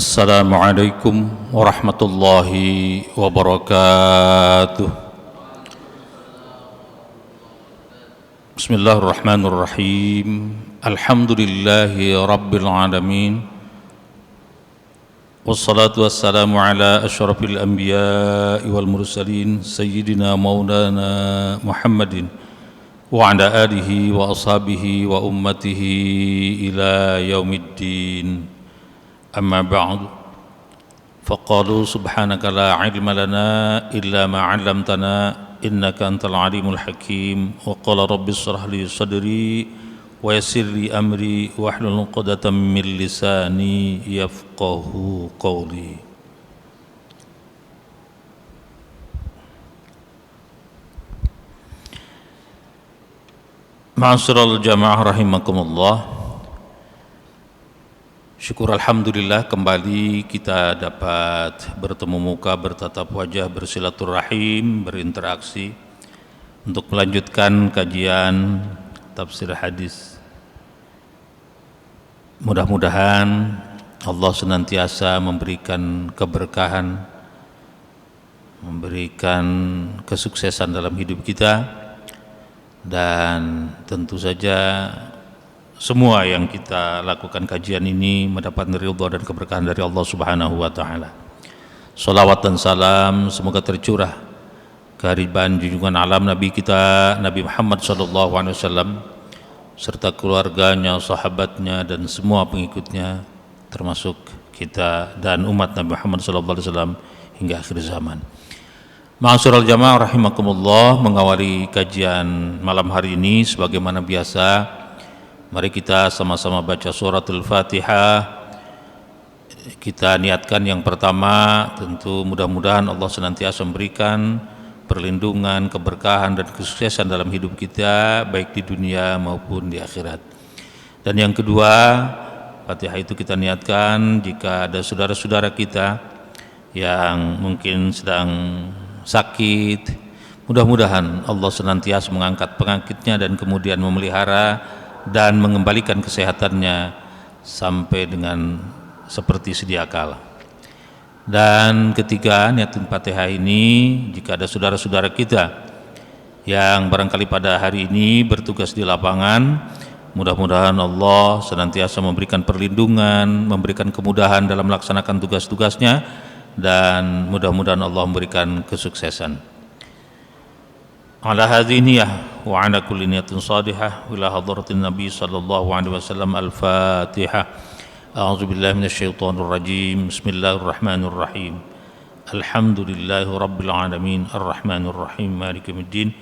Assalamualaikum warahmatullahi wabarakatuh. Bismillahirrahmanirrahim. Alhamdulillahi rabbil alamin. Wassalatu wassalamu ala asyrafil anbiya'i wal mursalin sayyidina maulana Muhammadin wa ala alihi wa ashabihi wa ummatihi ila yaumiddin. Amma ba'du, faqalu subhanaka la ilma lana illa ma 'allamtana innaka antal alimul hakim. Wa qala rabbi shrah li sadri wa yassir li amri wahlul 'uqdatam min lisani yafqahu qawli. Ma'asyiral jamaah rahimakumullah. Syukur alhamdulillah kembali kita dapat bertemu muka, bertatap wajah, bersilaturahim, berinteraksi untuk melanjutkan kajian tafsir hadis. Mudah-mudahan Allah senantiasa memberikan keberkahan, memberikan kesuksesan dalam hidup kita, dan tentu saja semua yang kita lakukan kajian ini mendapat ridha dan keberkahan dari Allah Subhanahu wa taala. Salawat dan salam semoga tercurah kehadiran junjungan alam Nabi kita Nabi Muhammad sallallahu alaihi wasallam serta keluarganya, sahabatnya dan semua pengikutnya termasuk kita dan umat Nabi Muhammad sallallahu alaihi wasallam hingga akhir zaman. Ma'asyiral jamaah rahimakumullah, mengawali kajian malam hari ini sebagaimana biasa, mari kita sama-sama baca suratul Fatihah. Kita niatkan yang pertama, tentu mudah-mudahan Allah senantiasa memberikan perlindungan, keberkahan dan kesuksesan dalam hidup kita, baik di dunia maupun di akhirat. Dan yang kedua, Fatihah itu kita niatkan jika ada saudara-saudara kita yang mungkin sedang sakit, mudah-mudahan Allah senantiasa mengangkat penyakitnya dan kemudian memelihara dan mengembalikan kesehatannya sampai dengan seperti sedia kala. Dan ketiga, niatin Fatihah ini jika ada saudara-saudara kita yang barangkali pada hari ini bertugas di lapangan, mudah-mudahan Allah senantiasa memberikan perlindungan, memberikan kemudahan dalam melaksanakan tugas-tugasnya, dan mudah-mudahan Allah memberikan kesuksesan. Ala hadhihi niyyah wa ala kulli niyatin shadihah ila hadratin nabi sallallahu alaihi wasallam. Al-Fatihah. A'udzu billahi minasyaitonir rajim. Bismillahirrahmanirrahim. Alhamdulillahi rabbil alamin arrahmanir rahim maliki yaumiddin.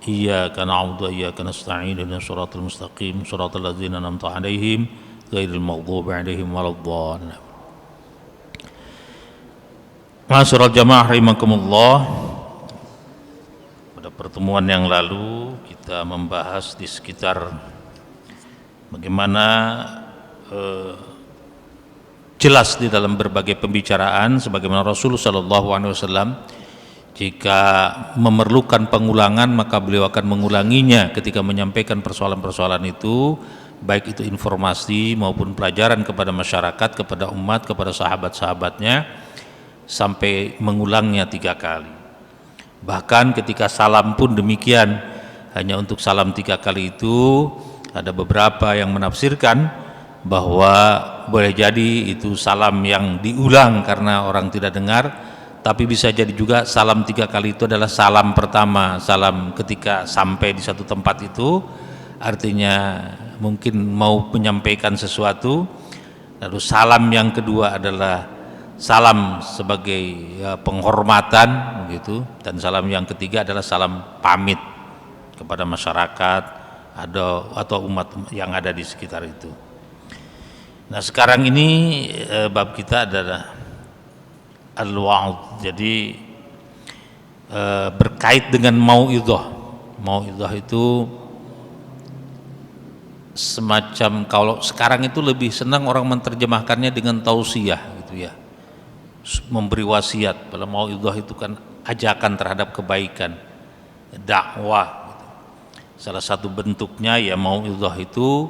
Iyyaka na'budu wa iyyaka nasta'in ihdinas siratal mustaqim siratal ladzina an'amta 'alaihim ghairil maghdubi 'alaihim waladdallin. Ma'asyiral jamaah rahimakumullah. Pertemuan yang lalu kita membahas di sekitar bagaimana jelas di dalam berbagai pembicaraan sebagaimana Rasulullah sallallahu alaihi wasallam jika memerlukan pengulangan maka beliau akan mengulanginya ketika menyampaikan persoalan-persoalan itu, baik itu informasi maupun pelajaran kepada masyarakat, kepada umat, kepada sahabat-sahabatnya, sampai mengulangnya 3 kali. Bahkan ketika salam pun demikian, hanya untuk salam 3 kali itu ada beberapa yang menafsirkan bahwa boleh jadi itu salam yang diulang karena orang tidak dengar, tapi bisa jadi juga salam 3 kali itu adalah salam pertama, salam ketika sampai di satu tempat itu, artinya mungkin mau menyampaikan sesuatu. Lalu salam yang kedua adalah salam sebagai penghormatan begitu, dan salam yang ketiga adalah salam pamit kepada masyarakat atau umat yang ada di sekitar itu. Nah, sekarang ini bab kita adalah al-wa'd. Jadi berkait dengan mau'idhah. Mau'idhah itu semacam, kalau sekarang itu lebih senang orang menerjemahkannya dengan tausiyah gitu ya, memberi wasiat. Kalau mau'idhah itu kan ajakan terhadap kebaikan, dakwah gitu. Salah satu bentuknya ya mau'idhah itu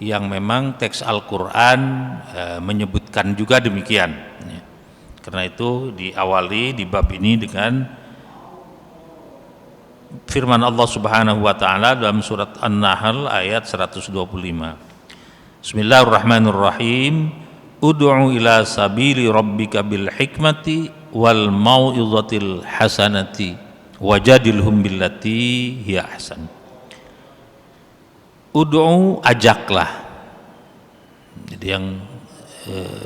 yang memang teks Al-Quran menyebutkan menyebutkan juga demikian. Karena itu diawali di bab ini dengan firman Allah Subhanahu wa taala dalam surat An-Nahl ayat 125. Bismillahirrahmanirrahim. Ud'u ila sabili rabbika bil hikmati wal mau'izatil hasanati wajadilhum billati hiya ahsan. Ud'u, ajaklah. Jadi yang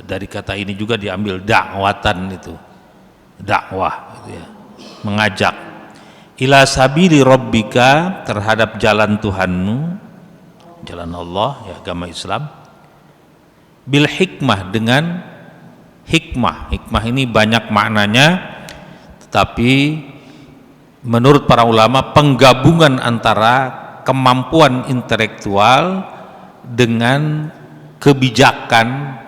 dari kata ini juga diambil dakwatan, itu dakwah gitu ya, mengajak. Ila sabili rabbika, terhadap jalan Tuhanmu, jalan Allah ya, agama Islam, bil hikmah, dengan hikmah. Hikmah ini banyak maknanya, tetapi menurut para ulama penggabungan antara kemampuan intelektual dengan kebijakan.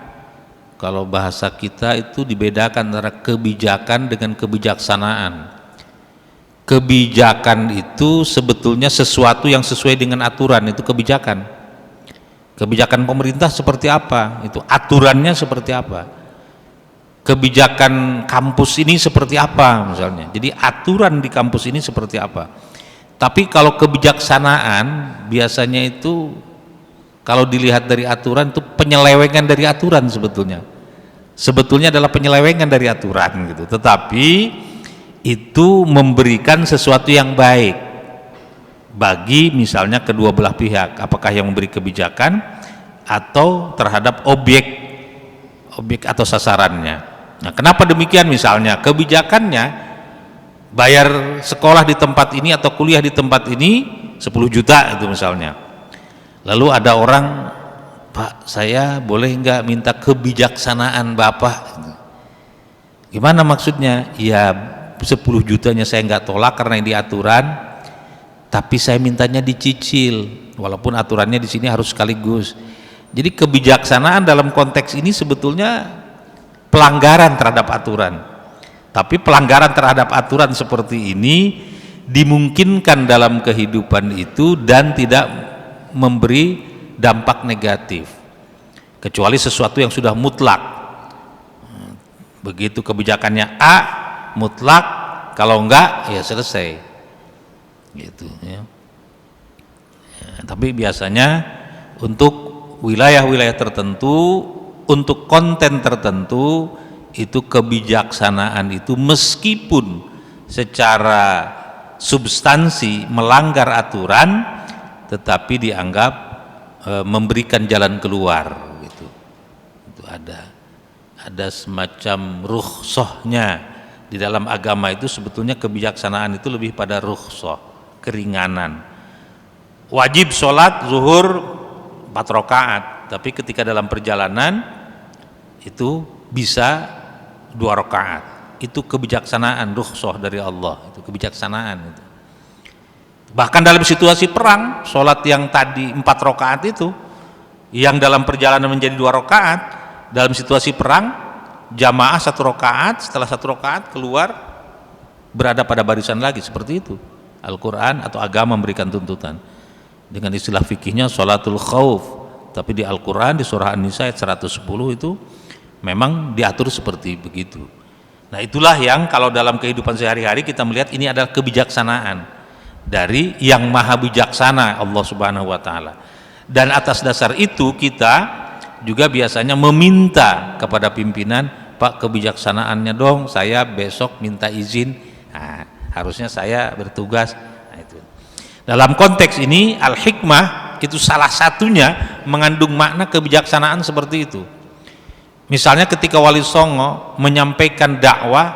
Kalau bahasa kita itu dibedakan antara kebijakan dengan kebijaksanaan. Kebijakan itu sebetulnya sesuatu yang sesuai dengan aturan, itu kebijakan. Kebijakan pemerintah seperti apa, itu aturannya seperti apa. Kebijakan kampus ini seperti apa misalnya, jadi aturan di kampus ini seperti apa. Tapi kalau kebijaksanaan biasanya itu, kalau dilihat dari aturan, itu penyelewengan dari aturan sebetulnya adalah penyelewengan dari aturan gitu. Tetapi itu memberikan sesuatu yang baik bagi misalnya kedua belah pihak, apakah yang memberi kebijakan atau terhadap objek atau sasarannya. Nah, kenapa demikian? Misalnya kebijakannya bayar sekolah di tempat ini atau kuliah di tempat ini 10 juta itu misalnya. Lalu ada orang, Pak, saya boleh nggak minta kebijaksanaan Bapak? Gimana maksudnya? Ya 10 jutanya saya nggak tolak karena ini aturan, tapi saya mintanya dicicil, walaupun aturannya di sini harus sekaligus. Jadi kebijaksanaan dalam konteks ini sebetulnya pelanggaran terhadap aturan. Tapi pelanggaran terhadap aturan seperti ini dimungkinkan dalam kehidupan itu dan tidak memberi dampak negatif, kecuali sesuatu yang sudah mutlak. Begitu kebijakannya A, mutlak, kalau enggak ya selesai gitu ya. Tapi biasanya untuk wilayah-wilayah tertentu, untuk konten tertentu, itu kebijaksanaan itu meskipun secara substansi melanggar aturan, tetapi dianggap memberikan jalan keluar gitu. Itu ada semacam rukhsahnya di dalam agama. Itu sebetulnya kebijaksanaan itu lebih pada rukhsah, keringanan. Wajib sholat zuhur 4 rakaat, tapi ketika dalam perjalanan itu bisa 2 rakaat. Itu kebijaksanaan, rukhsah dari Allah, itu kebijaksanaan itu. Bahkan dalam situasi perang, sholat yang tadi 4 rakaat itu, yang dalam perjalanan menjadi 2 rakaat, dalam situasi perang jamaah 1 rakaat, setelah 1 rakaat keluar berada pada barisan lagi, seperti itu. Al-Quran atau agama memberikan tuntutan. Dengan istilah fikihnya sholatul khauf, tapi di Al-Quran di surah An-Nisa ayat 110 itu memang diatur seperti begitu. Nah, itulah yang kalau dalam kehidupan sehari-hari kita melihat ini adalah kebijaksanaan dari yang maha bijaksana, Allah Subhanahu wa taala. Dan atas dasar itu kita juga biasanya meminta kepada pimpinan, Pak, kebijaksanaannya dong, saya besok minta izin, nah, harusnya saya bertugas. Nah, itu. Dalam konteks ini al-hikmah itu salah satunya mengandung makna kebijaksanaan seperti itu. Misalnya ketika Wali Songo menyampaikan dakwah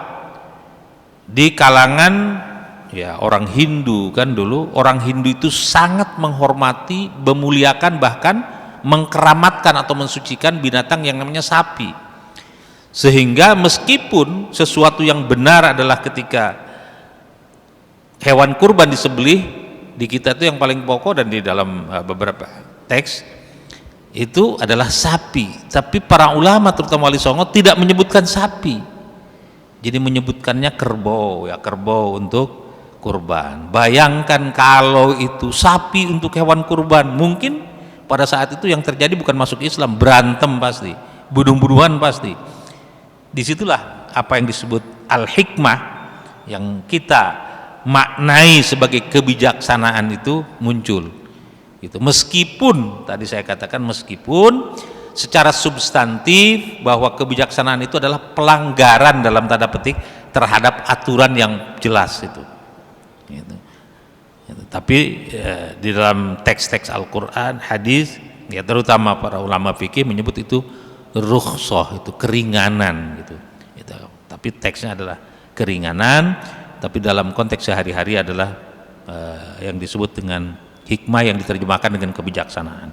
di kalangan ya orang Hindu, kan dulu orang Hindu itu sangat menghormati, memuliakan, bahkan mengkeramatkan atau mensucikan binatang yang namanya sapi. Sehingga meskipun sesuatu yang benar adalah ketika hewan kurban disembelih, di kita itu yang paling pokok dan di dalam beberapa teks itu adalah sapi, tapi para ulama terutama Wali Songo tidak menyebutkan sapi, jadi menyebutkannya kerbau, ya kerbau untuk kurban. Bayangkan kalau itu sapi untuk hewan kurban, mungkin pada saat itu yang terjadi bukan masuk Islam, berantem pasti, bunuh-bunuhan pasti. Disitulah apa yang disebut al-hikmah yang kita maknai sebagai kebijaksanaan itu muncul. Itu meskipun tadi saya katakan meskipun secara substantif bahwa kebijaksanaan itu adalah pelanggaran dalam tanda petik terhadap aturan yang jelas itu. Gitu. Tapi di dalam teks-teks Al-Quran, hadis, ya terutama para ulama fikih menyebut itu rukhsah, itu keringanan gitu. Tapi teksnya adalah keringanan, tapi dalam konteks sehari-hari adalah yang disebut dengan hikmah yang diterjemahkan dengan kebijaksanaan.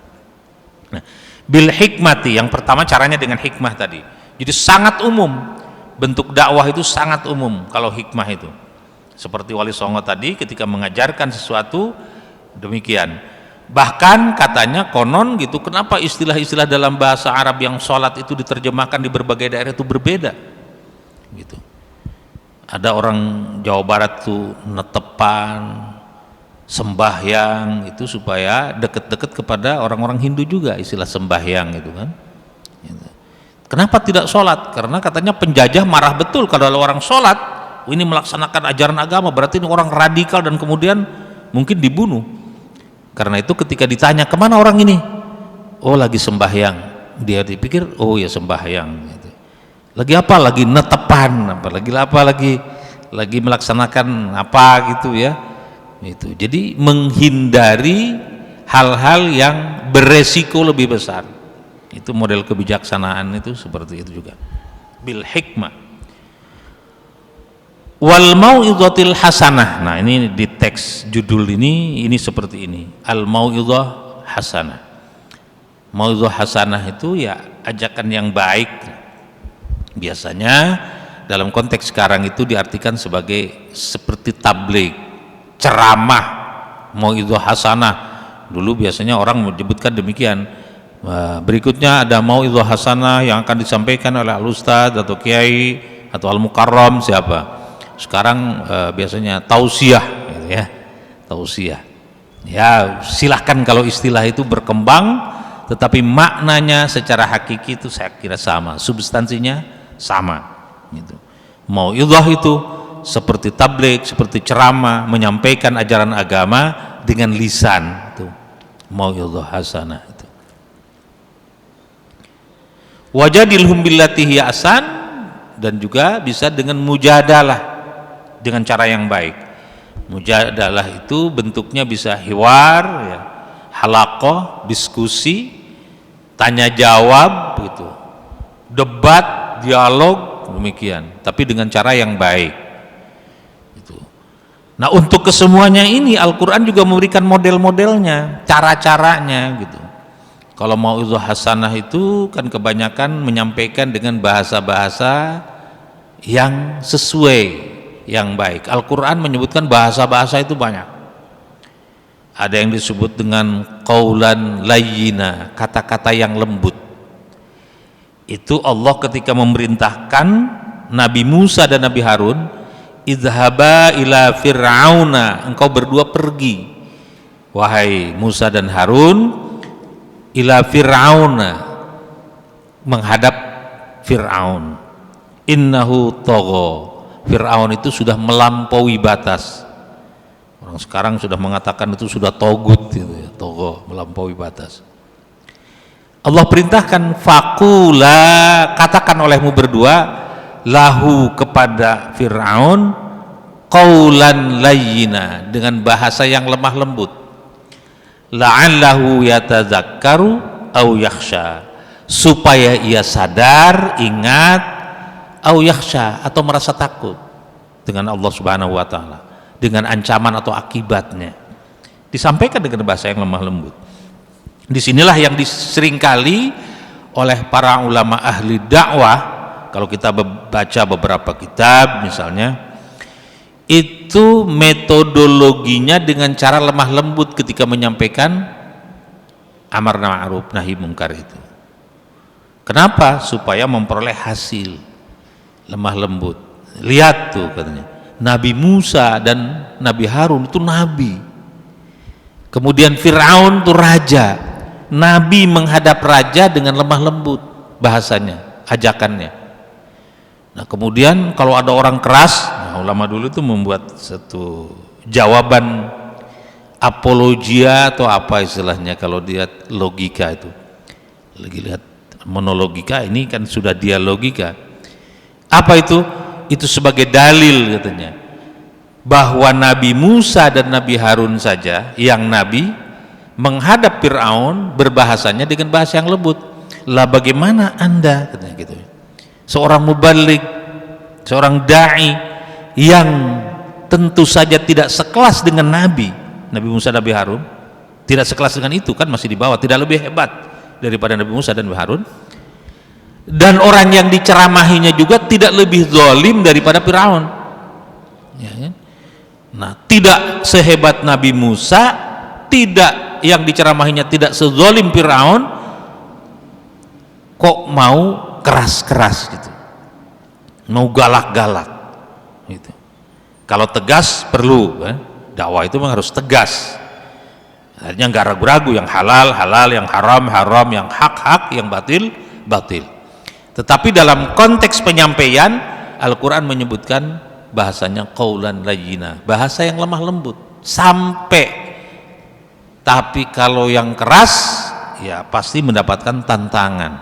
Nah, bil hikmati yang pertama caranya dengan hikmah tadi. Jadi sangat umum, bentuk dakwah itu sangat umum kalau hikmah itu. Seperti Wali Songo tadi ketika mengajarkan sesuatu demikian. Bahkan katanya konon gitu, kenapa istilah-istilah dalam bahasa Arab yang sholat itu diterjemahkan di berbagai daerah itu berbeda gitu. Ada orang Jawa Barat tuh netepan, sembahyang itu supaya deket-deket kepada orang-orang Hindu juga istilah sembahyang itu kan gitu. Kenapa tidak sholat? Karena katanya penjajah marah betul kalau orang sholat ini melaksanakan ajaran agama, berarti ini orang radikal dan kemudian mungkin dibunuh. Karena itu ketika ditanya kemana orang ini, oh lagi sembahyang, dia dipikir oh ya sembahyang gitu. Lagi apa? Lagi netepan, lagi melaksanakan apa gitu ya. Itu jadi menghindari hal-hal yang beresiko lebih besar. Itu model kebijaksanaan itu seperti itu juga. Bil hikmah wal mau'izatil hasanah. Nah, ini di teks judul ini seperti ini. Al mau'izah hasanah. Mau'izah hasanah itu ya ajakan yang baik. Biasanya dalam konteks sekarang itu diartikan sebagai seperti tabligh, ceramah, mau'izah hasanah. Dulu biasanya orang menyebutkan demikian. Berikutnya ada mau'izah hasanah yang akan disampaikan oleh al-ustadz atau kiai atau al-mukarram siapa. Sekarang biasanya tausiah gitu ya. Tausiah. Ya, silahkan kalau istilah itu berkembang, tetapi maknanya secara hakiki itu saya kira sama, substansinya sama gitu. Mau'izah itu seperti tabligh, seperti ceramah, menyampaikan ajaran agama dengan lisan itu. Mau'izah hasanah itu. Wajadilhum billati hiya ahsan, dan juga bisa dengan mujadalah dengan cara yang baik. Mujadalah itu bentuknya bisa hiwar ya, halaqah, diskusi, tanya jawab gitu, debat, dialog demikian, tapi dengan cara yang baik gitu. Nah, untuk kesemuanya ini Al-Quran juga memberikan model-modelnya, cara-caranya gitu. Kalau mau'izah hasanah itu kan kebanyakan menyampaikan dengan bahasa-bahasa yang sesuai, yang baik. Al-Quran menyebutkan bahasa-bahasa itu banyak. Ada yang disebut dengan qaulan layyina, kata-kata yang lembut. Itu Allah ketika memerintahkan Nabi Musa dan Nabi Harun, idhaba ila fir'auna, engkau berdua pergi wahai Musa dan Harun, ila fir'auna, menghadap Fir'aun, innahu tagha, Fir'aun itu sudah melampaui batas. Orang sekarang sudah mengatakan itu sudah togut gitu ya, tagha, melampaui batas. Allah perintahkan faqula, katakan olehmu berdua, lahu kepada Fir'aun, qaulan layyina, dengan bahasa yang lemah lembut, la'allahu yatadzakkaru au yakhsha, supaya ia sadar, ingat, au yakhsha, atau merasa takut dengan Allah Subhanahu wa taala, dengan ancaman atau akibatnya. Disampaikan dengan bahasa yang lemah lembut. Disinilah yang diseringkali oleh para ulama ahli dakwah, kalau kita baca beberapa kitab misalnya, itu metodologinya dengan cara lemah lembut ketika menyampaikan amar ma'ruf nahi munkar itu. Kenapa? Supaya memperoleh hasil, lemah lembut. Lihat tuh katanya, Nabi Musa dan Nabi Harun itu nabi, kemudian Fir'aun itu raja. Nabi menghadap raja dengan lemah lembut, bahasanya, ajakannya. Nah kemudian kalau ada orang keras, nah, ulama dulu itu membuat satu jawaban apologia atau apa istilahnya kalau lihat logika itu, lagi lihat monologika, ini kan sudah dialogika. Apa itu? Itu sebagai dalil katanya bahwa Nabi Musa dan Nabi Harun saja yang Nabi menghadap Fir'aun berbahasanya dengan bahasa yang lembut. Lah bagaimana Anda, katanya gitu, seorang mubaligh, seorang da'i yang tentu saja tidak sekelas dengan Nabi Musa dan Nabi Harun, tidak sekelas dengan itu, kan masih di bawah, tidak lebih hebat daripada Nabi Musa dan Nabi Harun, dan orang yang diceramahinya juga tidak lebih zalim daripada Fir'aun, ya kan? Nah tidak sehebat Nabi Musa, tidak, yang diceramahinya tidak sezalim Fir'aun, kok mau keras-keras gitu, mau galak-galak gitu. Kalau tegas perlu, kan? Dakwah itu memang harus tegas, artinya nggak ragu-ragu, yang halal halal, yang haram haram, yang hak-hak, yang batil batil. Tetapi dalam konteks penyampaian, Al-Quran menyebutkan bahasanya qaulan layyina, bahasa yang lemah lembut, sampai. Tapi kalau yang keras, ya pasti mendapatkan tantangan.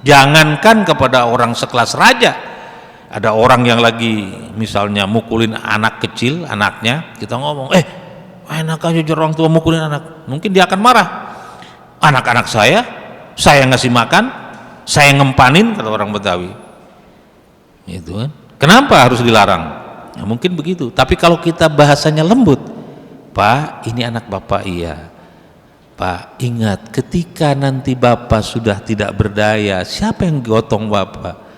Jangankan kepada orang sekelas raja, ada orang yang lagi misalnya mukulin anak kecil, anaknya, kita ngomong, enak aja orang tua mukulin anak, mungkin dia akan marah. Anak-anak saya ngasih makan, saya ngempanin, kata orang Betawi, itu kan. Kenapa harus dilarang? Ya, mungkin begitu. Tapi kalau kita bahasanya lembut, Pak, ini anak Bapak, iya Pak, ingat ketika nanti Bapak sudah tidak berdaya, siapa yang gotong Bapak?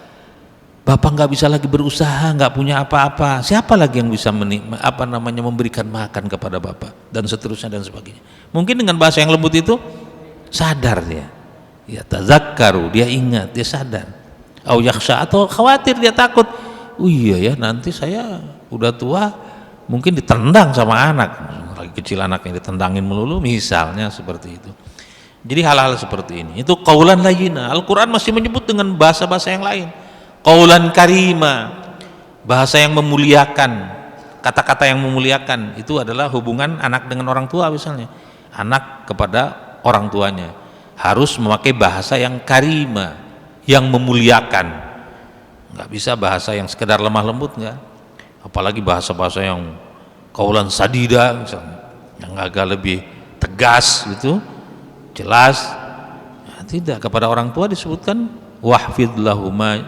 Bapak nggak bisa lagi berusaha, nggak punya apa-apa, siapa lagi yang bisa memberikan makan kepada Bapak, dan seterusnya dan sebagainya. Mungkin dengan bahasa yang lembut itu sadar dia, ya tazakkaru, dia ingat, dia sadar. Au yakhsha, atau khawatir, dia takut, oh iya ya nanti saya udah tua mungkin ditendang sama anak, lagi kecil anaknya ditendangin melulu, misalnya seperti itu. Jadi hal-hal seperti ini itu qaulan layyina. Al-Quran masih menyebut dengan bahasa-bahasa yang lain, qaulan karima, bahasa yang memuliakan, kata-kata yang memuliakan. Itu adalah hubungan anak dengan orang tua, misalnya anak kepada orang tuanya harus memakai bahasa yang karima, yang memuliakan. Nggak bisa bahasa yang sekedar lemah lembut, nggak. Apalagi bahasa-bahasa yang qaulan sadida, misalnya, yang agak lebih tegas gitu, jelas. Nah, tidak, kepada orang tua disebutkan wahfid lahuma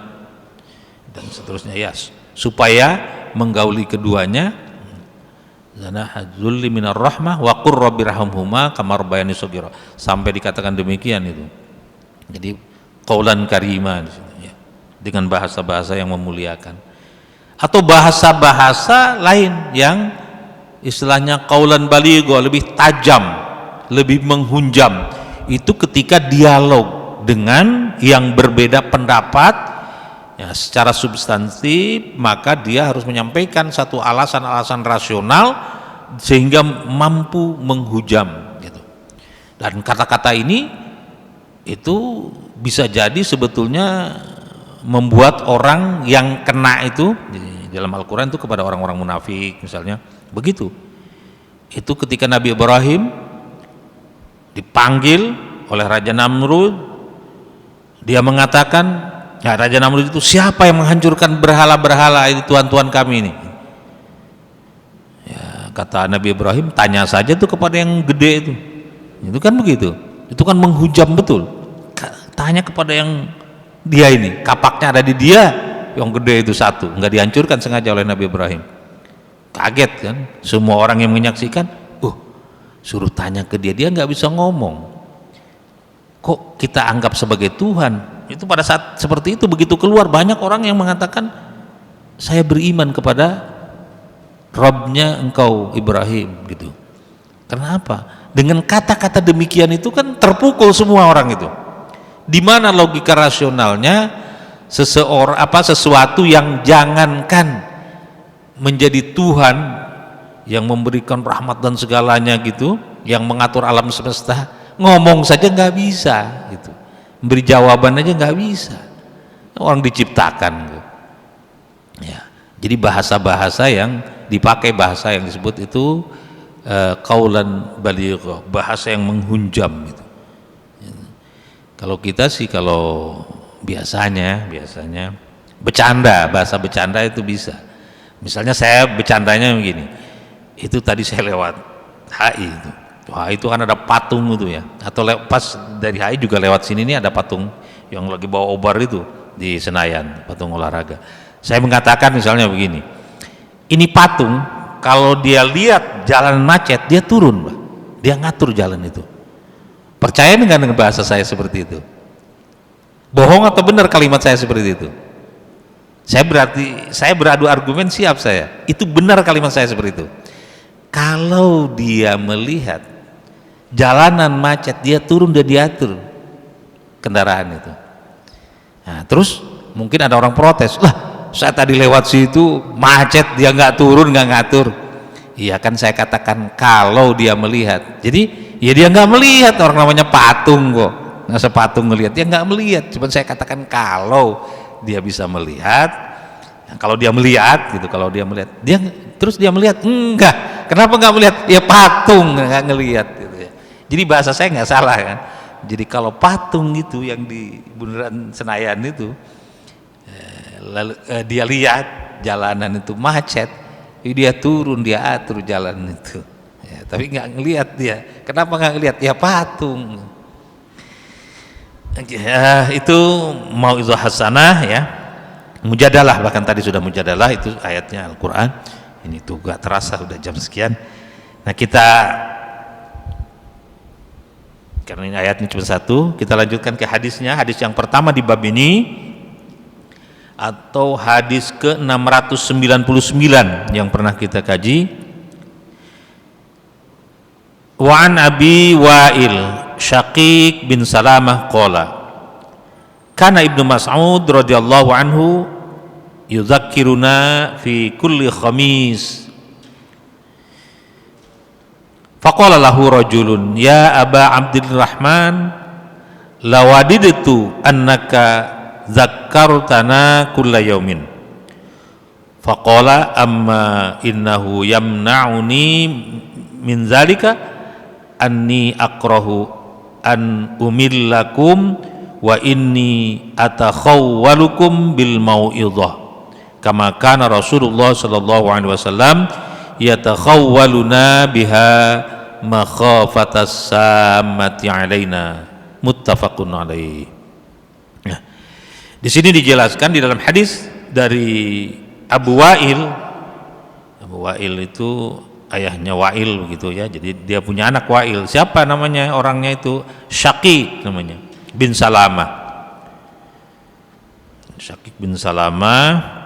dan seterusnya, ya, supaya menggauli keduanya. Zana hadzulli minar rahmah wa qur rabbirhamhuma kama rabbayani shaghira, sampai dikatakan demikian itu. Jadi qaulan karima di sini, ya, dengan bahasa-bahasa yang memuliakan. Atau bahasa-bahasa lain yang istilahnya qaulan baligho, lebih tajam, lebih menghunjam. Itu ketika dialog dengan yang berbeda pendapat, ya, secara substantif, maka dia harus menyampaikan satu alasan-alasan rasional sehingga mampu menghujam gitu. Dan kata-kata ini itu bisa jadi sebetulnya membuat orang yang kena itu di dalam Al-Quran itu kepada orang-orang munafik misalnya begitu. Itu ketika Nabi Ibrahim dipanggil oleh Raja Namrud, dia mengatakan, ya, Raja Namrud itu, siapa yang menghancurkan berhala-berhala ini, tuan-tuan kami ini? Ya, kata Nabi Ibrahim, tanya saja tuh kepada yang gede itu kan begitu, itu kan menghujam betul. Tanya kepada yang dia ini, kapaknya ada di dia, yang gede itu satu, nggak dihancurkan sengaja oleh Nabi Ibrahim. Kaget kan, semua orang yang menyaksikan, suruh tanya ke dia nggak bisa ngomong. Kok kita anggap sebagai Tuhan? Itu pada saat seperti itu, begitu keluar, banyak orang yang mengatakan, saya beriman kepada Rabbnya engkau Ibrahim gitu. Kenapa? Dengan kata-kata demikian itu kan terpukul semua orang itu. Di mana logika rasionalnya sesuatu yang jangankan menjadi Tuhan yang memberikan rahmat dan segalanya gitu, yang mengatur alam semesta, ngomong saja nggak bisa gitu, beri jawaban aja nggak bisa. orang diciptakan. Ya, jadi bahasa-bahasa yang dipakai, bahasa yang disebut itu qaulan baligh, bahasa yang menghunjam gitu. Kalau kita sih kalau biasanya bercanda, bahasa bercanda itu bisa. Misalnya saya bercandanya begini, itu tadi saya lewat HI itu, wah itu kan ada patung itu ya, atau pas dari HI juga lewat sini nih ada patung yang lagi bawa obar itu di Senayan, patung olahraga. Saya mengatakan misalnya begini, ini patung kalau dia lihat jalan macet dia turun, Pak. Dia ngatur jalan itu. Percaya dengan bahasa saya seperti itu? Bohong atau benar kalimat saya seperti itu? Saya beradu argumen, siap saya. Itu benar kalimat saya seperti itu. Kalau dia melihat jalanan macet, dia turun dan diatur kendaraan itu. Nah, terus mungkin ada orang protes, lah saya tadi lewat situ macet dia nggak turun, nggak ngatur. Iya kan saya katakan kalau dia melihat. Jadi ya dia nggak melihat, orang namanya patung kok. Nggak sepatung melihat, dia nggak melihat. Cuma saya katakan kalau dia bisa melihat, ya, kalau dia melihat gitu, kalau dia melihat, terus dia melihat enggak. Kenapa nggak melihat? Ya patung nggak ngelihat gitu ya. Jadi bahasa saya nggak salah kan. Jadi kalau patung itu yang di Bundaran Senayan itu, lalu dia lihat jalanan itu macet, dia turun, dia atur jalan itu ya, tapi nggak ngelihat dia. Kenapa nggak ngelihat? Ya patung ya. Itu mau'izah hasanah ya, mujadalah, bahkan tadi sudah mujadalah, itu ayatnya Al-Quran. Ini tuh gak terasa udah jam sekian. Nah kita, karena ini ayatnya cuma satu, kita lanjutkan ke hadisnya. Hadis yang pertama di bab ini, atau hadis ke-699 yang pernah kita kaji. Wa an Abi Wa'il Syaqiq bin Salamah qala kana Ibnu Mas'ud radhiyallahu anhu yudzakkiruna fi kulli khamis faqala lahu rajulun ya Aba Abdurrahman lawadidtu annaka zakkartana kulla yaumin faqala amma innahu yamna'uni min zalika anni akrahu an umillakum wa inni atakhawwalukum bil mau'izah kama kana Rasulullah sallallahu alaihi wasallam yatakhawwaluna biha makhafatas sammati alaina muttafaqun alaihi. Di sini dijelaskan di dalam hadis dari Abu Wa'il. Abu Wa'il itu ayahnya Wa'il begitu ya. Jadi dia punya anak Wa'il. Siapa namanya orangnya itu? Syaqiq namanya, bin Salamah. Syaqiq bin Salamah.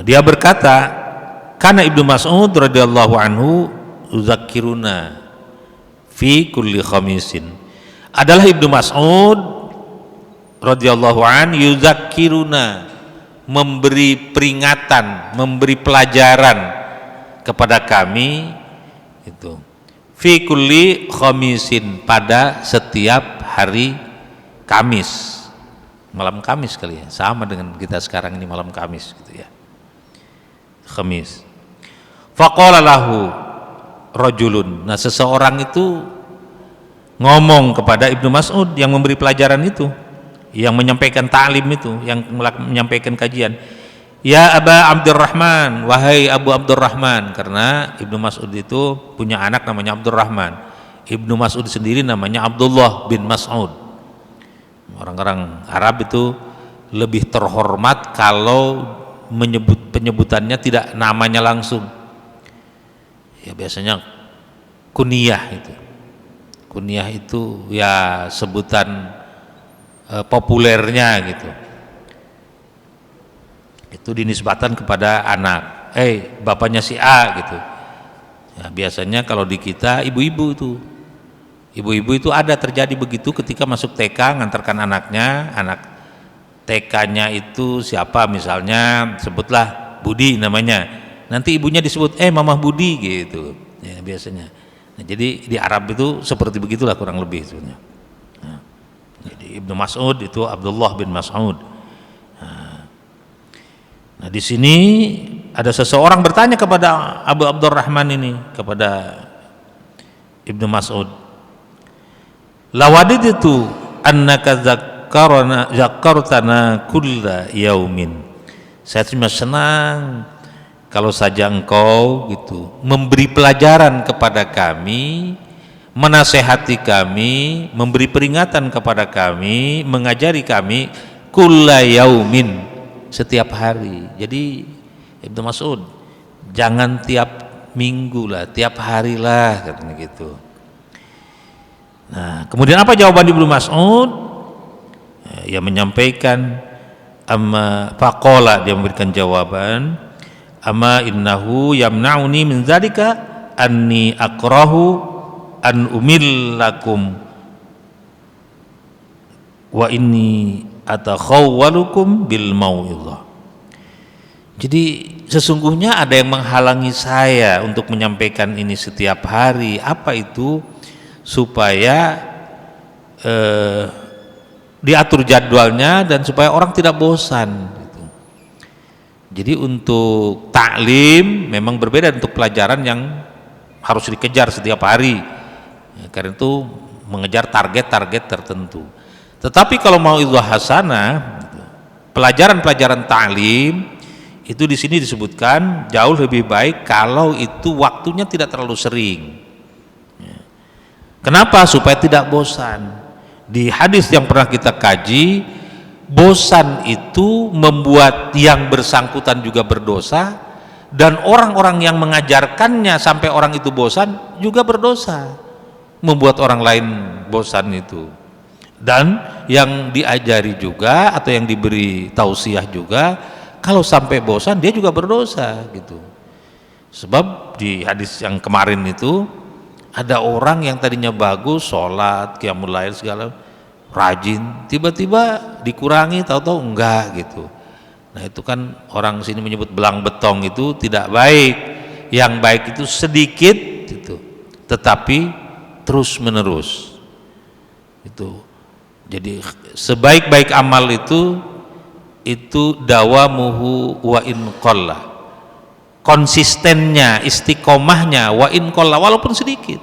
Dia berkata, karena Ibnu Mas'ud radhiyallahu anhu uzakkiruna fi kulli khamisin. Adalah Ibnu Mas'ud radhiyallahu an yuzakkiruna, memberi peringatan, memberi pelajaran kepada kami itu fi kulli khamisin, pada setiap hari Kamis, malam Kamis kali ya, sama dengan kita sekarang ini malam Kamis gitu ya, Khamis. Faqala lahu rajulun, nah seseorang itu ngomong kepada Ibnu Mas'ud yang memberi pelajaran itu, yang menyampaikan ta'lim itu, yang menyampaikan kajian, ya Aba Abdurrahman, wahai Abu Abdurrahman, karena Ibnu Mas'ud itu punya anak namanya Abdurrahman. Ibnu Mas'ud sendiri namanya Abdullah bin Mas'ud. Orang-orang Arab itu lebih terhormat kalau penyebutannya tidak namanya langsung ya, biasanya kunyah itu. Kunyah itu ya sebutan populernya gitu, itu dinisbatan kepada anak, bapaknya si A gitu ya. Biasanya kalau di kita ibu-ibu itu ada terjadi begitu ketika masuk TK, ngantarkan anaknya, anak TK-nya itu siapa misalnya, sebutlah Budi namanya, nanti ibunya disebut Mamah Budi gitu ya biasanya. Nah, jadi di Arab itu seperti begitulah kurang lebih sebenarnya. Jadi Ibnu Mas'ud itu Abdullah bin Mas'ud. Nah, di sini ada seseorang bertanya kepada Abu Abdurrahman ini, kepada Ibnu Mas'ud, lawaditu annaka zakartana kulla yaumin. Saya cuma senang kalau saja engkau gitu memberi pelajaran kepada kami, menasehati kami, memberi peringatan kepada kami, mengajari kami kulla yaumin, setiap hari. Jadi Ibnu Mas'ud, jangan tiap minggu lah, tiap hari lah, katanya gitu. Nah, kemudian apa jawaban Ibnu Mas'ud? Ya, menyampaikan, amma faqala, dia memberikan jawaban, amma innahu yamna'uni min dzalika anni akrahu an umillakum wa inni atakhawwalukum bil mau'izah. Jadi sesungguhnya ada yang menghalangi saya untuk menyampaikan ini setiap hari. Apa itu? Supaya diatur jadwalnya dan supaya orang tidak bosan gitu. Jadi untuk taklim memang berbeda untuk pelajaran yang harus dikejar setiap hari ya, karena itu mengejar target-target tertentu. Tetapi kalau mau mau'izah hasanah, pelajaran-pelajaran ta'lim itu di sini disebutkan jauh lebih baik kalau itu waktunya tidak terlalu sering. Kenapa? Supaya tidak bosan. Di hadis yang pernah kita kaji, bosan itu membuat yang bersangkutan juga berdosa, dan orang-orang yang mengajarkannya sampai orang itu bosan juga berdosa, membuat orang lain bosan itu. Dan yang diajari juga atau yang diberi tausiah juga, kalau sampai bosan dia juga berdosa gitu. Sebab di hadis yang kemarin itu ada orang yang tadinya bagus, sholat, qiyamul lail segala, rajin, tiba-tiba dikurangi, tahu-tahu enggak gitu. Nah itu kan orang sini menyebut belang betong, itu tidak baik. Yang baik itu sedikit gitu, tetapi terus menerus itu. Jadi sebaik-baik amal itu dawamuhu wa in qalla, konsistennya, istiqomahnya, wa in qalla, walaupun sedikit.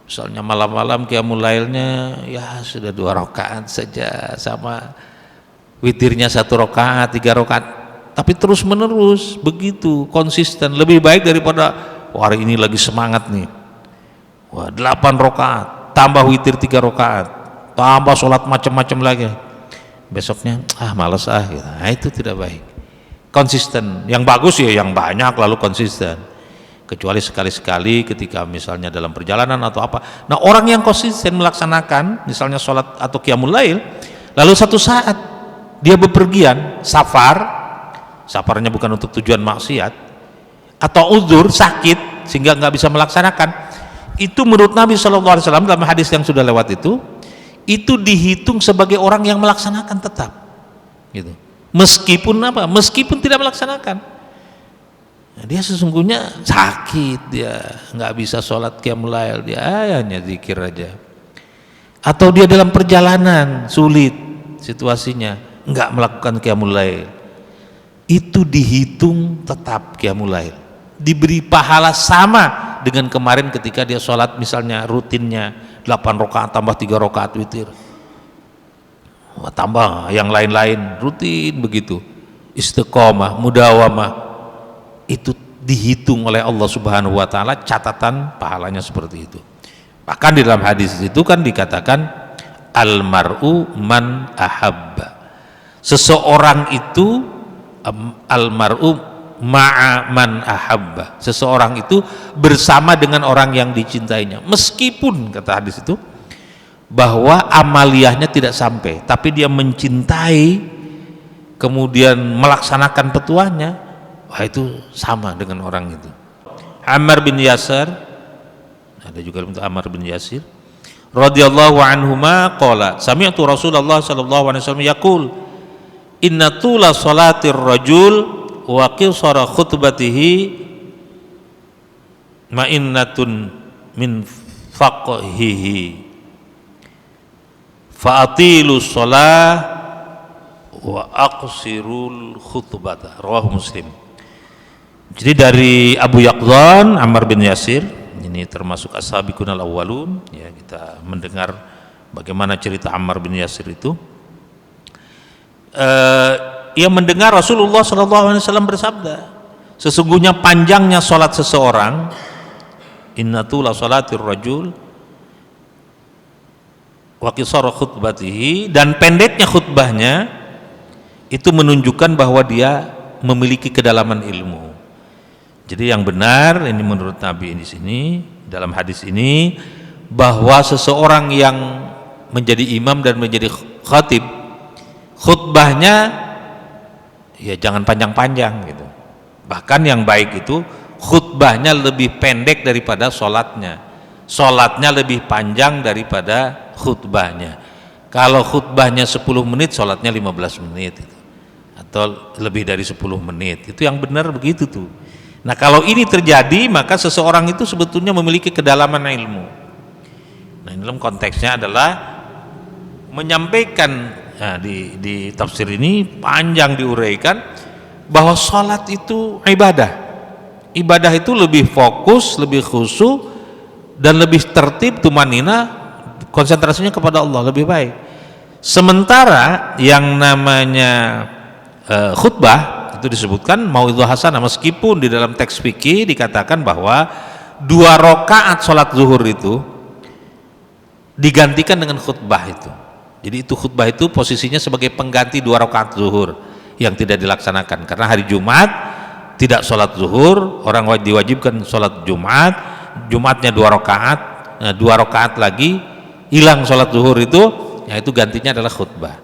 Misalnya malam-malam qiyamul lailnya ya sudah 2 rakaat saja, sama witirnya 1 rakaat, 3 rakaat, tapi terus menerus begitu konsisten, lebih baik daripada hari ini lagi semangat nih, 8 rakaat tambah witir 3 rakaat tambah sholat macam-macam lagi, besoknya malas gitu. Nah itu tidak baik. Konsisten, yang bagus ya yang banyak lalu konsisten, kecuali sekali-sekali ketika misalnya dalam perjalanan atau apa. Nah orang yang konsisten melaksanakan misalnya sholat atau qiyamul lail, lalu satu saat dia bepergian, safarnya bukan untuk tujuan maksiat, atau uzur, sakit sehingga nggak bisa melaksanakan, itu menurut Nabi SAW dalam hadis yang sudah lewat itu dihitung sebagai orang yang melaksanakan tetap gitu. Meskipun apa? Meskipun tidak melaksanakan. Nah, dia sesungguhnya sakit, dia nggak bisa sholat qiyamul lail, dia hanya zikir aja. Atau dia dalam perjalanan sulit situasinya, nggak melakukan qiyamul lail, itu dihitung tetap qiyamul lail, diberi pahala sama dengan kemarin ketika dia sholat misalnya rutinnya 8 rakaat tambah 3 rakaat witir, tambah yang lain-lain, rutin begitu, istiqomah, mudawamah, itu dihitung oleh Allah Subhanahu wa taala, catatan pahalanya seperti itu. Bahkan di dalam hadis itu kan dikatakan almar'u man ahabba, seseorang itu almar'u ma'a man ahabba, seseorang itu bersama dengan orang yang dicintainya, meskipun kata hadis itu bahwa amaliyahnya tidak sampai, tapi dia mencintai kemudian melaksanakan petuahnya, wah itu sama dengan orang itu. Ammar bin Yasir, ada juga untuk Ammar bin Yasir radhiyallahu anhuma qala sami'tu Rasulullah sallallahu alaihi wasallam yaqul inna tula salatir rajul wa qisara khutbatihi ma'innatun min faqhihi fa'atilus shalah wa aqsirul khutbata, rawahu Muslim. Jadi dari Abu Yaqzan Ammar bin Yasir, ini termasuk as-sabiqunal awwalun, ya, kita mendengar bagaimana cerita Ammar bin Yasir itu. Ia mendengar Rasulullah SAW bersabda, sesungguhnya panjangnya sholat seseorang, innatula sholatir rajul wa qisara khutbatihi, dan pendeknya khutbahnya itu menunjukkan bahwa dia memiliki kedalaman ilmu. Jadi yang benar ini menurut Nabi di sini dalam hadis ini, bahwa seseorang yang menjadi imam dan menjadi khatib, khutbahnya ya jangan panjang-panjang gitu. Bahkan yang baik itu khutbahnya lebih pendek daripada sholatnya, sholatnya lebih panjang daripada khutbahnya. Kalau khutbahnya 10 menit, sholatnya 15 menit gitu, atau lebih dari 10 menit, itu yang benar begitu tuh. Nah kalau ini terjadi, maka seseorang itu sebetulnya memiliki kedalaman ilmu. Nah dalam konteksnya adalah menyampaikan, nah, di tafsir ini panjang diuraikan bahwa sholat itu ibadah. Ibadah itu lebih fokus, lebih khusyuk, dan lebih tertib, tumanina, konsentrasinya kepada Allah lebih baik. Sementara yang namanya khutbah itu disebutkan mau'izah hasanah, meskipun di dalam teks fikih dikatakan bahwa 2 rakaat sholat zuhur itu digantikan dengan khutbah itu. Jadi itu khutbah itu posisinya sebagai pengganti 2 rakaat zuhur yang tidak dilaksanakan, karena hari Jumat tidak sholat zuhur, orang diwajibkan sholat Jumat, Jumatnya 2 rakaat, nah 2 rakaat lagi hilang sholat zuhur itu, ya itu gantinya adalah khutbah.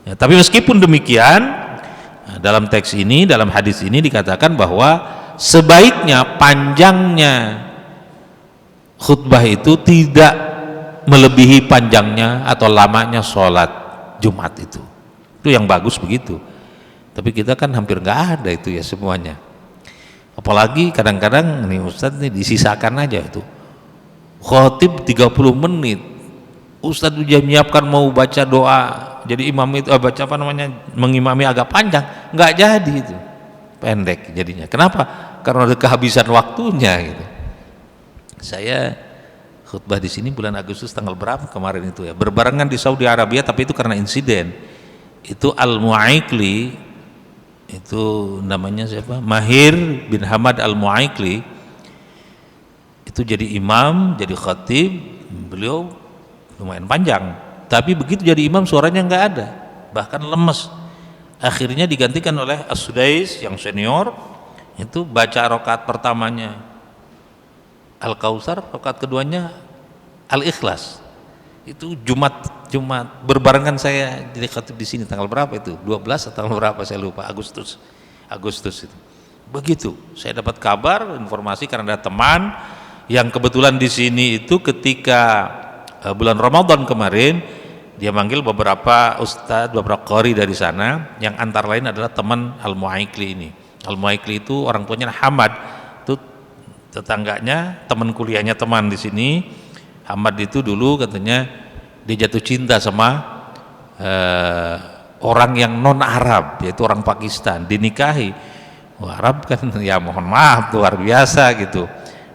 Ya, tapi meskipun demikian, dalam teks ini, dalam hadis ini dikatakan bahwa sebaiknya panjangnya khutbah itu tidak melebihi panjangnya atau lamanya sholat Jumat itu. Itu yang bagus begitu. Tapi kita kan hampir nggak ada itu ya semuanya. Apalagi kadang-kadang nih Ustadz nih disisakan aja itu. Khotib 30 menit. Ustadz udah menyiapkan mau baca doa, jadi imam itu baca apa namanya, mengimami agak panjang, nggak jadi itu, pendek jadinya. Kenapa? Karena ada kehabisan waktunya gitu. Saya khutbah di sini bulan Agustus tanggal berapa kemarin itu ya, berbarengan di Saudi Arabia, tapi itu karena insiden. Itu Al-Mu'aikli, itu namanya siapa? Mahir bin Hamad Al-Mu'aikli, itu jadi imam, jadi khatib, beliau lumayan panjang, tapi begitu jadi imam suaranya nggak ada, bahkan lemes. Akhirnya digantikan oleh As-Sudais yang senior, itu baca rakaat pertamanya Al-Kautsar, rakaat keduanya Al-Ikhlas. Itu Jumat berbarengan saya jadi khatib di sini tanggal berapa itu? 12 atau tanggal berapa saya lupa, Agustus itu. Begitu saya dapat kabar, informasi karena ada teman yang kebetulan di sini itu ketika bulan Ramadan kemarin dia manggil beberapa ustadz, beberapa qori dari sana, yang antara lain adalah teman Al-Mu'aikli ini. Al-Mu'aikli itu orang tuanya Hamad, itu tetangganya, teman kuliahnya teman di sini. Hamad itu dulu katanya dia jatuh cinta sama orang yang non Arab, yaitu orang Pakistan, dinikahi. Wah, Arab kan ya mohon maaf luar biasa gitu.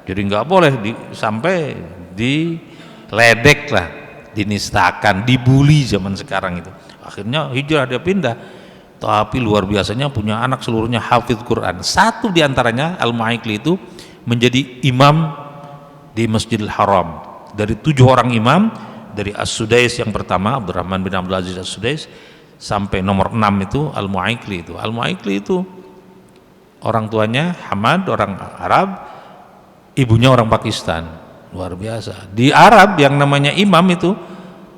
Jadi nggak boleh sampai diledek lah, dinistakan, dibully zaman sekarang itu. Akhirnya hijrah, dia pindah. Tapi luar biasanya punya anak seluruhnya hafidz Quran. Satu diantaranya Al-Mu'aikli itu menjadi imam di Masjidil Haram. Dari 7 orang imam, dari As-Sudais yang pertama Abdurrahman bin Abdul Aziz As-Sudais sampai nomor 6 itu Al-Mu'aikli itu. Al-Mu'aikli itu orang tuanya Hamad, orang Arab, ibunya orang Pakistan. Luar biasa. Di Arab yang namanya imam itu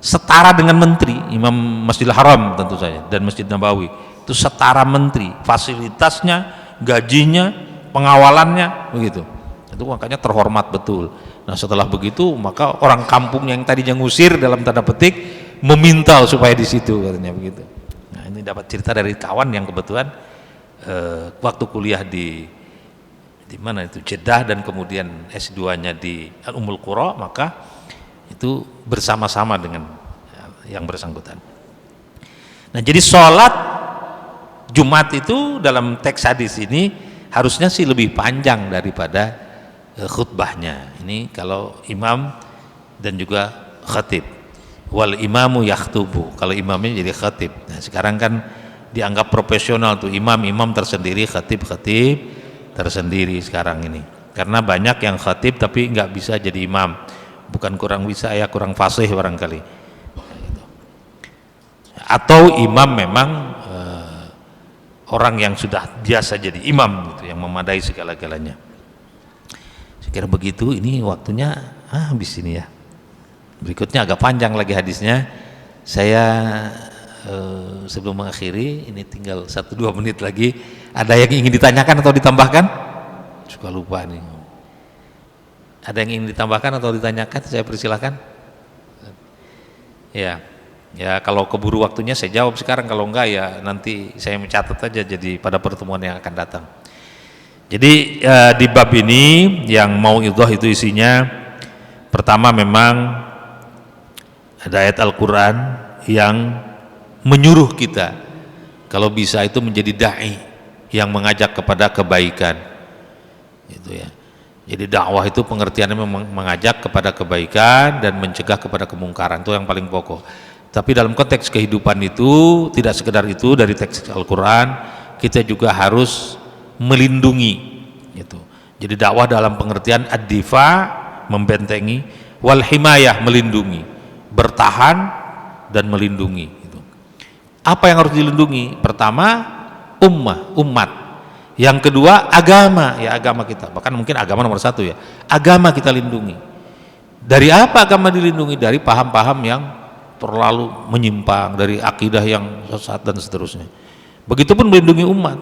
setara dengan menteri. Imam Masjidil Haram tentu saja dan Masjid Nabawi itu setara menteri, fasilitasnya, gajinya, pengawalannya begitu. Itu makanya terhormat betul. Nah setelah begitu maka orang kampung yang tadinya ngusir dalam tanda petik memintal supaya di situ katanya begitu. Nah ini dapat cerita dari kawan yang kebetulan waktu kuliah di mana itu Jeddah dan kemudian S2-nya di Ummul Qura, maka itu bersama-sama dengan yang bersangkutan. Nah, jadi sholat Jumat itu dalam teks hadis ini harusnya sih lebih panjang daripada khutbahnya. Ini kalau imam dan juga khatib. Wal imamu yakhtubu, kalau imamnya jadi khatib. Nah, sekarang kan dianggap profesional tuh, imam tersendiri, khatib tersendiri sekarang ini. Karena banyak yang khatib tapi nggak bisa jadi imam. Bukan kurang bisa ya, kurang fasih barangkali. Atau imam memang orang yang sudah biasa jadi imam gitu, yang memadai segala-galanya. Saya kira begitu. Ini waktunya habis ini ya. Berikutnya agak panjang lagi hadisnya. Saya sebelum mengakhiri, ini tinggal 1-2 menit lagi. Ada yang ingin ditanyakan atau ditambahkan? Suka lupa nih. Ada yang ingin ditambahkan atau ditanyakan? Saya persilahkan. Ya kalau keburu waktunya saya jawab sekarang, kalau enggak ya nanti saya mencatat aja jadi pada pertemuan yang akan datang. Jadi di bab ini yang mau idhah itu isinya, pertama memang ada ayat Al-Quran yang menyuruh kita kalau bisa itu menjadi da'i yang mengajak kepada kebaikan, gitu ya. Jadi dakwah itu pengertiannya mengajak kepada kebaikan dan mencegah kepada kemungkaran, itu yang paling pokok. Tapi dalam konteks kehidupan itu tidak sekedar itu, dari teks Al-Quran kita juga harus melindungi gitu. Jadi dakwah dalam pengertian ad-difa, membentengi, wal himayah, melindungi, bertahan dan melindungi gitu. Apa yang harus dilindungi? Pertama umat. Yang kedua agama, ya agama kita, bahkan mungkin agama nomor 1 ya, agama kita lindungi. Dari apa agama dilindungi? Dari paham-paham yang terlalu menyimpang, dari akidah yang sesat dan seterusnya. Begitupun melindungi umat,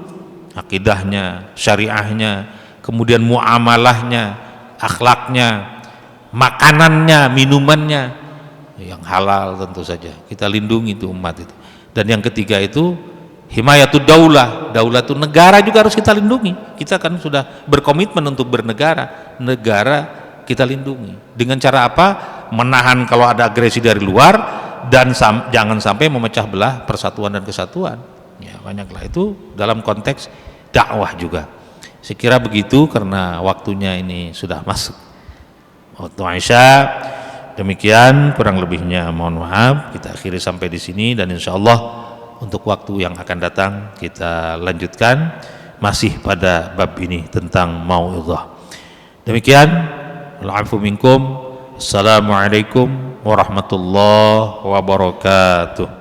akidahnya, syariahnya, kemudian muamalahnya, akhlaknya, makanannya, minumannya yang halal tentu saja kita lindungi itu umat itu. Dan yang ketiga itu himayatud daulah, daulah itu negara juga harus kita lindungi. Kita kan sudah berkomitmen untuk bernegara, negara kita lindungi. Dengan cara apa? Menahan kalau ada agresi dari luar, dan jangan sampai memecah belah persatuan dan kesatuan. Ya banyaklah itu dalam konteks dakwah juga. Saya kira begitu karena waktunya ini sudah masuk waktu Aisyah. Demikian kurang lebihnya mohon maaf, kita akhiri sampai di sini, dan insya Allah untuk waktu yang akan datang kita lanjutkan masih pada bab ini tentang mau'izah. Demikian, wa'afu minkum. Assalamualaikum warahmatullahi wabarakatuh.